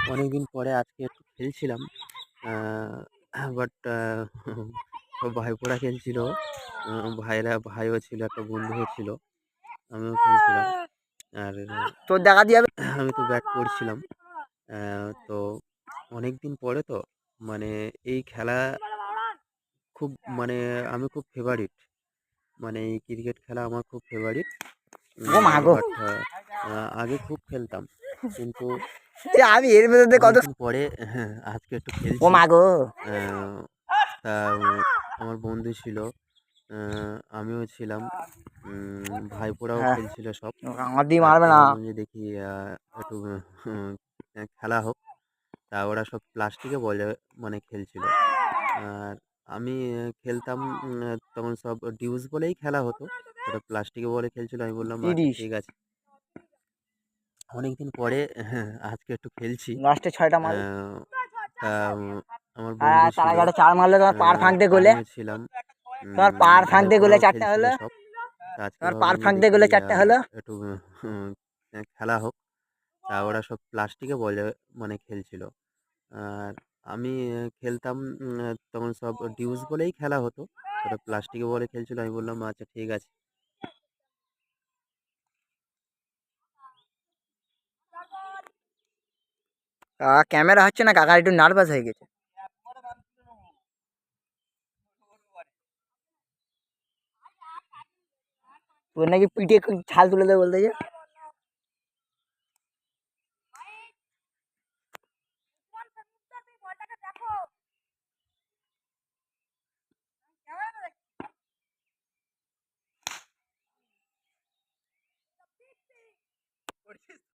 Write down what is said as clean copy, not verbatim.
অনেকদিন পরে আজকে একটু খেলছিলাম। বাট সব ভাইপোরা খেলছিল। আ ভাইও ছিল, একটা বন্ধুও ছিল। আমিও খেলছিলাম। আর তোর দেখা দিয়ে আমি তো ব্যাট করছিলাম। আ তো অনেকদিন পরে তো মানে এই খেলা খুব মানে আমি খুব ফেভারিট। মানে এই ক্রিকেট খেলা আমার খুব ফেভারিট। ও মা গো, বাট আগে খুব খেলতাম। কিন্তু আমি এর মধ্যে কত অনেকদিন পরে আজকে একটু ও খেলছি। মা গো। আ তা আমার বন্ধু ছিল, আ আমিও ছিলাম। ভাইপোরাও হ্যাঁ, খেলছিল সব। আমার দিয়ে মারবে আজকে না। ভাবলাম যে দেখি একটু খেলা হোক। তা ওরা সব প্লাস্টিকে বলে মানে খেলছিল। আর আমি খেলতাম, তখন সব ডিউস বলেই খেলা হতো। ওরা প্লাস্টিকে বলে খেলছিল। আমি বললাম, আচ্ছা 30 ঠিক আছে। অনেকদিন পরে আজকে একটু খেলছি। লাস্টে 6টা আ মাল। তা আমার আর বন্ধু তার ছিল, আগে একটা 4 মারলে তোমার পার ফাঁক দিয়ে গোলে। আমিও ছিলাম। তোমার পার ফাঁক দিয়ে গোলে ভাইপোরাও 4টা খেলছিল হলো। সব। তা আজকে তোমার পার ভাবলাম যে ফাঁক দিয়ে দেখি গোলে 4টা হলো। একটু খেলা হোক। তা ওরা সব প্লাস্টিকে বলে মানে খেলছিল। আর আমি খেলতাম, তখন সব ডিউস বলেই খেলা হতো। ওরা প্লাস্টিকে বলে খেলছিল। আমি বললাম, আচ্ছা ঠিক আছে। ক্যামেরা হচ্ছে না, কাকা একটু নার্ভাস হয়ে গেছে। তোর নাকি পিঠে ছাল তুলে দেবে বলতে যে।